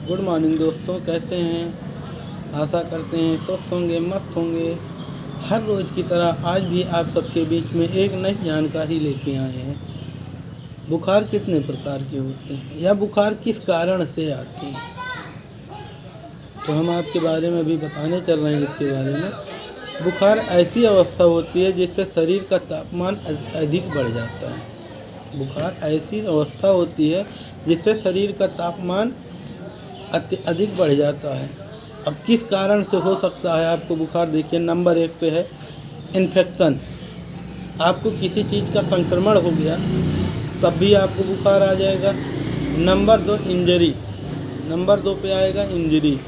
Good morning दोस्तों, कैसे हैं। आशा करते हैं स्वस्थ होंगे, मस्त होंगे। हर रोज़ की तरह आज भी आप सबके बीच में एक नई जानकारी लेके आए हैं। बुखार कितने प्रकार के होते हैं या बुखार किस कारण से आते हैं, तो हम आपके बारे में भी बताने चल रहे हैं इसके बारे में। बुखार ऐसी अवस्था होती है जिससे शरीर का तापमान अधिक बढ़ जाता है। बुखार ऐसी अवस्था होती है जिससे शरीर का तापमान अधिक बढ़ जाता है। अब किस कारण से हो सकता है आपको बुखार, देखिए नंबर 1 पे है इन्फेक्शन। आपको किसी चीज़ का संक्रमण हो गया तब भी आपको बुखार आ जाएगा। नंबर 2 इंजरी, नंबर 2 पे आएगा इंजरी।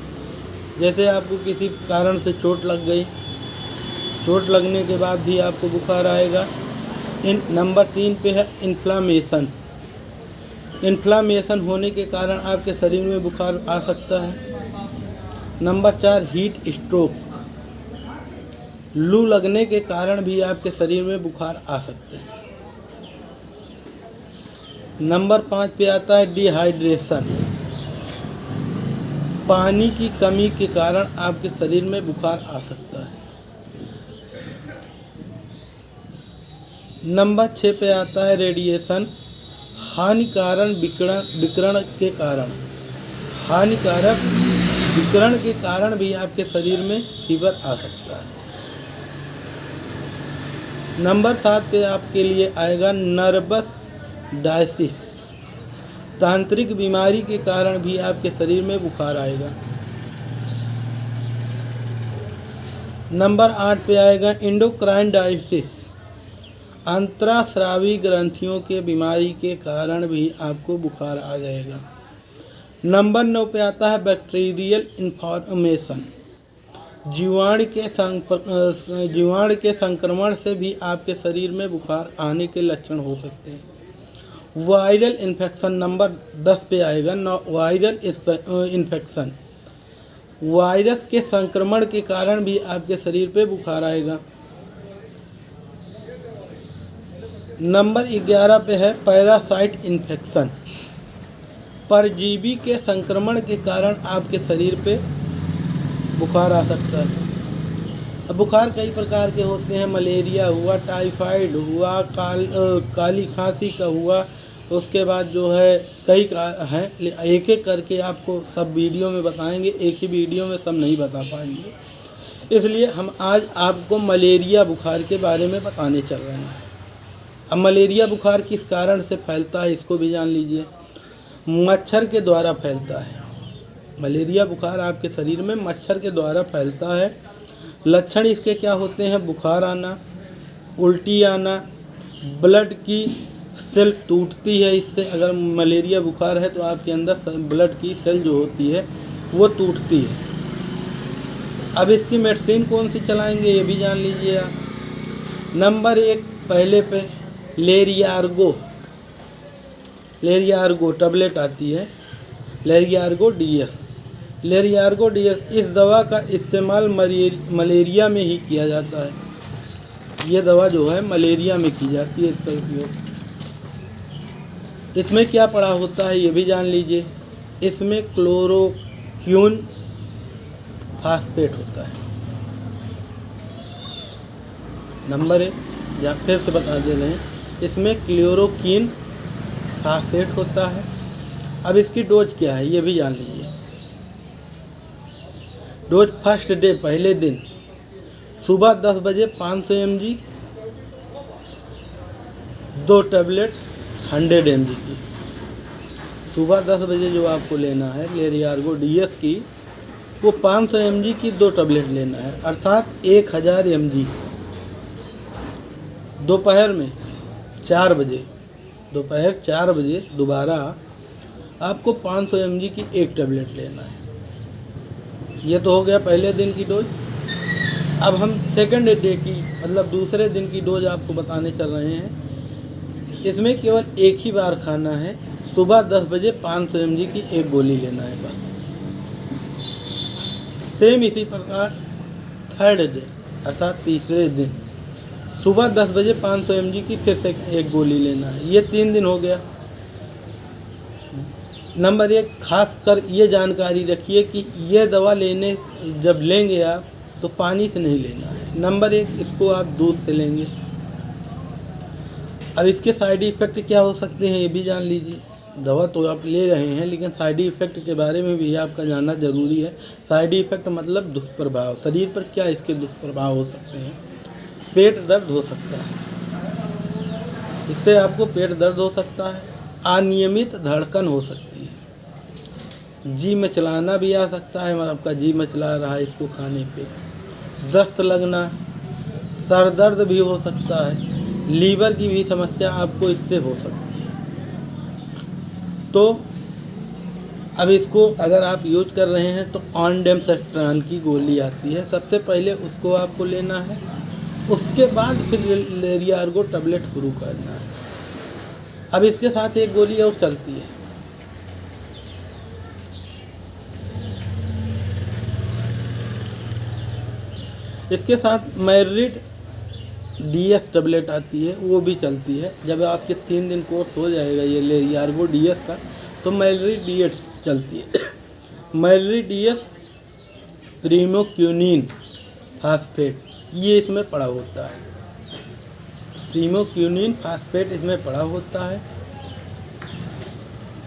जैसे आपको किसी कारण से चोट लग गई, चोट लगने के बाद भी आपको बुखार आएगा। नंबर 3 पे है इन्फ्लामेशन। इन्फ्लामेशन होने के कारण आपके शरीर में बुखार आ सकता है। Number 4 heat stroke. लू लगने के कारण भी आपके शरीर में बुखार आ सकते हैं। नंबर 5 पे आता है डिहाइड्रेशन। पानी की कमी के कारण आपके शरीर में बुखार आ सकता है। नंबर 6 पे आता है रेडिएशन। हानिकारक विकिरण के कारण, हानिकारक विकिरण के कारण भी आपके शरीर में फीवर आ सकता है। नंबर 7 पे आपके लिए आएगा नर्वस डायसिस। तांत्रिक बीमारी के कारण भी आपके शरीर में बुखार आएगा। नंबर 8 पे आएगा एंडोक्राइन डायसिस। अंतरास्रावी ग्रंथियों के बीमारी के कारण भी आपको बुखार आ जाएगा। नंबर 9 पे आता है बैक्टीरियल इन्फॉर्मेशन। जीवाणु के संक्रमण से भी आपके शरीर में बुखार आने के लक्षण हो सकते हैं। वायरल इन्फेक्शन नंबर 10 पे आएगा। वायरल इन्फेक्शन, वायरस के संक्रमण के कारण भी आपके शरीर पे बुखार आएगा। नंबर 11 पे है पैरासाइट इन्फेक्शन। परजीवी के संक्रमण के कारण आपके शरीर पे बुखार आ सकता है। अब बुखार कई प्रकार के होते हैं। मलेरिया हुआ, टाइफाइड हुआ, काली खांसी का हुआ, उसके बाद जो है कई हैं। एक एक करके आपको सब वीडियो में बताएंगे, एक ही वीडियो में सब नहीं बता पाएंगे। इसलिए हम आज आपको मलेरिया बुखार के बारे में बताने चल रहे हैं। अब मलेरिया बुखार किस कारण से फैलता है इसको भी जान लीजिए। मच्छर के द्वारा फैलता है। मलेरिया बुखार आपके शरीर में मच्छर के द्वारा फैलता है। लक्षण इसके क्या होते हैं? बुखार आना, उल्टी आना, ब्लड की सेल टूटती है। इससे अगर मलेरिया बुखार है तो आपके अंदर ब्लड की सेल जो होती है वो टूटती है। अब इसकी मेडिसिन कौन सी चलाएंगे ये भी जान लीजिए आप। नंबर 1 पहले पे लेरियार्गो। लेरियार्गो टैबलेट आती है, लेरियार्गो डीएस। लेरियार्गो डीएस, इस दवा का इस्तेमाल मलेरिया में ही किया जाता है। ये दवा जो है मलेरिया में की जाती है इसका उपयोग। इसमें क्या पड़ा होता है ये भी जान लीजिए। इसमें क्लोरोक्विन फास्फेट होता है। नंबर 1, या फिर से बता दे रहे हैं, इसमें क्लोरोक्विन फास्फेट होता है। अब इसकी डोज क्या है ये भी जान लीजिए। डोज फर्स्ट डे, पहले दिन सुबह 10 बजे 500 mg, 2 टैबलेट 100 mg की। सुबह 10 बजे जो आपको लेना है लेरियार्गो डीएस की, वो 500 mg की 2 टैबलेट लेना है, अर्थात 1000 mg। दोपहर में 4 बजे, दोपहर 4 बजे दोबारा आपको 500 mg की 1 टैबलेट लेना है। ये तो हो गया पहले दिन की डोज। अब हम सेकंड डे की, मतलब दूसरे दिन की डोज आपको बताने चल रहे हैं। इसमें केवल एक ही बार खाना है। सुबह 10 बजे 500 mg की 1 गोली लेना है बस। सेम इसी प्रकार थर्ड डे, अर्थात तीसरे दिन सुबह 10 बजे 500 mg की फिर से 1 गोली लेना है। ये 3 दिन हो गया। नंबर 1, खास कर ये जानकारी रखिए कि ये दवा जब लेंगे आप तो पानी से नहीं लेना है। नंबर 1, इसको आप दूध से लेंगे। अब इसके साइड इफ़ेक्ट क्या हो सकते हैं ये भी जान लीजिए। दवा तो आप ले रहे हैं लेकिन साइड इफ़ेक्ट के बारे में भी आपका जानना ज़रूरी है। साइड इफ़ेक्ट मतलब दुष्प्रभाव, शरीर पर क्या इसके दुष्प्रभाव हो सकते हैं। पेट दर्द हो सकता है, इससे आपको पेट दर्द हो सकता है। अनियमित धड़कन हो सकती है। जी मचलाना भी आ सकता है, आपका जी मचला रहा है इसको खाने पे। दस्त लगना, सर दर्द भी हो सकता है। लीवर की भी समस्या आपको इससे हो सकती है। तो अब इसको अगर आप यूज कर रहे हैं तो ऑनडेमसेट्रान की गोली आती है, सबसे पहले उसको आपको लेना है। उसके बाद फिर लेरियार्गो टैबलेट शुरू करना है। अब इसके साथ एक गोली और चलती है, इसके साथ मैरिड DS टैबलेट आती है, वो भी चलती है। जब आपके 3 दिन कोर्स हो जाएगा ये लेरियार्गो DS का तो मैरिड DS चलती है। मैरिड DS प्रीमोक्यूनिन फास्फेट ये इसमें पड़ा होता है। प्रीमोक्यूनिन फास्फेट इसमें पड़ा होता है।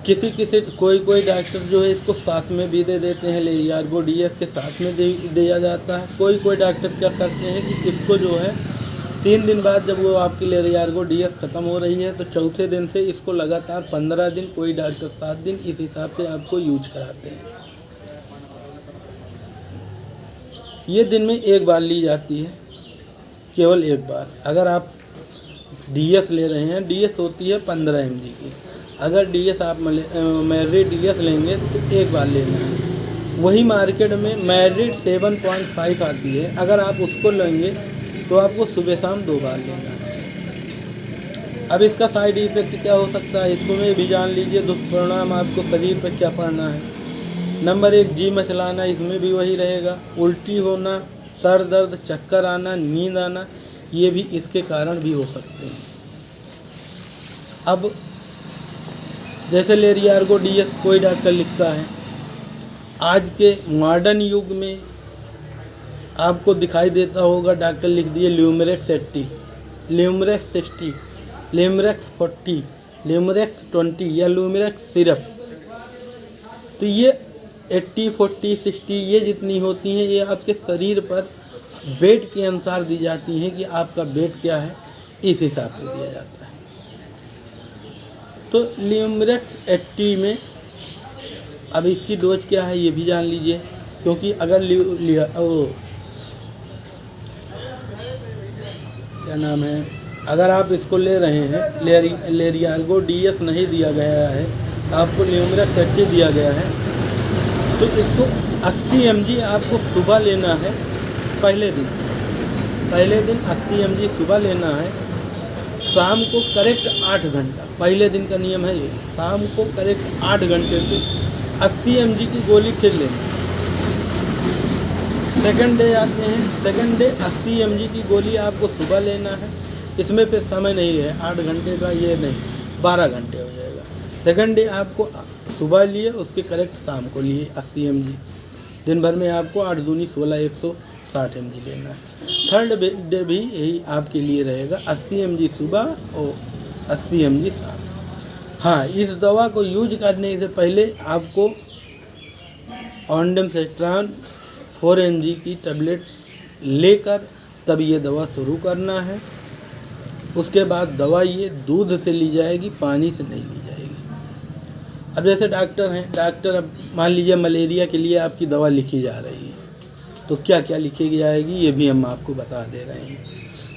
कोई डॉक्टर जो है इसको साथ में भी दे देते हैं, लेरियार्गो DS के साथ में दिया जाता है। कोई डॉक्टर क्या करते हैं कि इसको जो है 3 दिन बाद जब वो आपकी लेरियार्गो DS ख़त्म हो रही है तो चौथे दिन से इसको लगातार 15 दिन, कोई डॉक्टर 7 दिन, इस हिसाब से आपको यूज कराते हैं। ये दिन में एक बार ली जाती है, केवल एक बार। अगर आप DS ले रहे हैं, DS होती है 15 mg की। अगर DS आप मैरिड DS लेंगे तो एक बार लेना है। वही मार्केट में मैरिड 7.5 आती है, अगर आप उसको लेंगे तो आपको सुबह शाम 2 बार लेना है। अब इसका साइड इफ़ेक्ट क्या हो सकता है इसको में भी जान लीजिए। दुष्परिणाम आपको शरीर पर क्या पड़ना है। नंबर 1, जी मचलाना, इसमें भी वही रहेगा। उल्टी होना, सर दर्द, चक्कर आना, नींद आना, ये भी इसके कारण भी हो सकते हैं। अब जैसे लेरियार्गो DS कोई डॉक्टर लिखता है, आज के मॉडर्न युग में आपको दिखाई देता होगा डॉक्टर लिख दिए ल्यूमरेक्स 80, ल्यूमरेक्स 60, ल्यूमरेक्स 40, ल्यूमरेक्स 20 या ल्यूमरेक्स सिरप। तो ये 80, 40, 60 ये जितनी होती हैं ये आपके शरीर पर वेट के अनुसार दी जाती हैं कि आपका वेट क्या है, इस हिसाब से दिया जाता है। तो ल्यूमरेक्स 80 में अब इसकी डोज क्या है ये भी जान लीजिए, क्योंकि अगर क्या नाम है, अगर आप इसको ले रहे हैं लेरियार्गो DS नहीं दिया गया है, आपको ल्यूमरेक्स 80 दिया गया है, तो इसको 80 mg आपको सुबह लेना है। पहले दिन 80 mg सुबह लेना है। शाम को करेक्ट 8 घंटा, पहले दिन का नियम है ये, शाम को करेक्ट 8 घंटे से 80 mg की गोली फिर लेना। सेकंड डे आते हैं, सेकंड डे 80 mg की गोली आपको सुबह लेना है। इसमें फिर समय नहीं है 8 घंटे का, ये नहीं 12 घंटे हो जाएगा। सेकंड डे आपको सुबह लिए, उसके करेक्ट शाम को लिए 80 mg। दिन भर में आपको 8 दूनी 16, 160 mg लेना है। थर्ड डे भी यही आपके लिए रहेगा, 80 mg सुबह और 80 mg शाम। हाँ, इस दवा को यूज करने से पहले आपको ऑनडेमसेट्रान 4 mg की टैबलेट लेकर तब ये दवा शुरू करना है। उसके बाद दवा ये दूध से ली जाएगी, पानी से नहीं ली जाएगी। अब जैसे डॉक्टर हैं, डॉक्टर अब मान लीजिए मलेरिया के लिए आपकी दवा लिखी जा रही है, तो क्या क्या लिखी जाएगी ये भी हम आपको बता दे रहे हैं।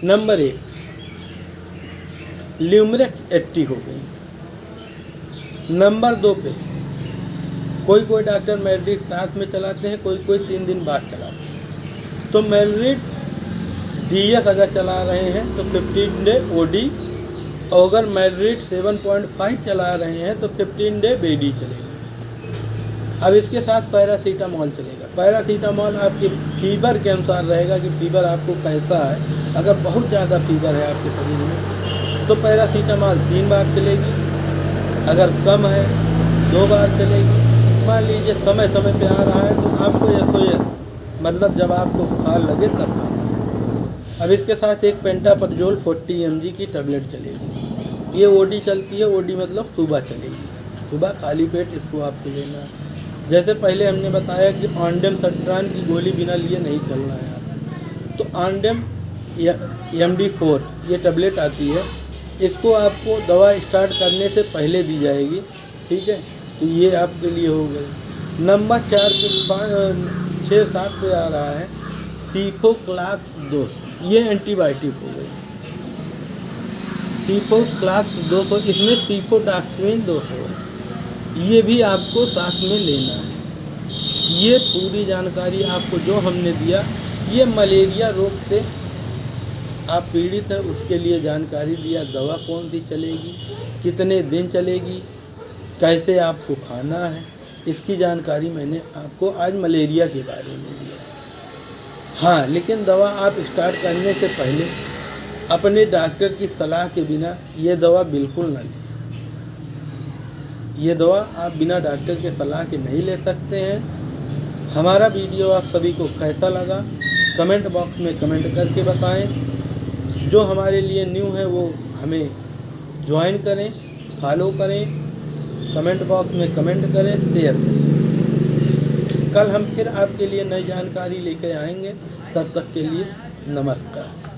नंबर 1, ल्यूमरेक्स 80 हो गई। नंबर 2 पे कोई डॉक्टर मैरिड साथ में चलाते हैं, कोई 3 दिन बाद चलाते हैं। तो मैरिड DS अगर चला रहे हैं तो 15 डे OD, और अगर मैरिड 7.5 चला रहे हैं तो 15 डे BD चलेगा। अब इसके साथ पैरासीटामॉल चलेगा। पैरासीटामॉल आपके फीवर के अनुसार रहेगा कि फीवर आपको कैसा है। अगर बहुत ज़्यादा फीवर है आपके शरीर में तो पैरासीटामॉल 3 बार चलेगी। अगर कम है 2 बार चलेगी। मान लीजिए समय समय पे आ रहा है तो आपको SOS मतलब जब आपको बुखार लगे तब खाना है। अब इसके साथ एक पेंटाप्रजोल 40 mg की टैबलेट चलेगी। ये OD चलती है, OD मतलब सुबह चलेगी, सुबह खाली पेट इसको आपको लेना है। जैसे पहले हमने बताया कि ऑन्डेम सट्रान की गोली बिना लिए नहीं चलना है आप, तो ऑन्डेम MD4 ये टैबलेट आती है, इसको आपको दवा स्टार्ट करने से पहले दी जाएगी, ठीक है। तो ये आपके लिए हो गई। नंबर 4 पे 6-7 पे आ रहा है सिफोक्लाक्स 200, ये एंटीबायोटिक हो गई। सिफोक्लाक्स 200, इसमें सिफोडाक्सिन 200 है, ये भी आपको साथ में लेना है। ये पूरी जानकारी आपको जो हमने दिया, ये मलेरिया रोग से आप पीड़ित हैं उसके लिए जानकारी दिया। दवा कौन सी चलेगी, कितने दिन चलेगी, कैसे आपको खाना है, इसकी जानकारी मैंने आपको आज मलेरिया के बारे में दिया। हाँ, लेकिन दवा आप स्टार्ट करने से पहले अपने डॉक्टर की सलाह के बिना ये दवा बिल्कुल ना लें। ये दवा आप बिना डॉक्टर के सलाह के नहीं ले सकते हैं। हमारा वीडियो आप सभी को कैसा लगा कमेंट बॉक्स में कमेंट करके बताएं। जो हमारे लिए न्यू है वो हमें ज्वाइन करें, फॉलो करें, कमेंट बॉक्स में कमेंट करें, शेयर करें। कल हम फिर आपके लिए नई जानकारी लेकर आएंगे। तब तक के लिए नमस्कार।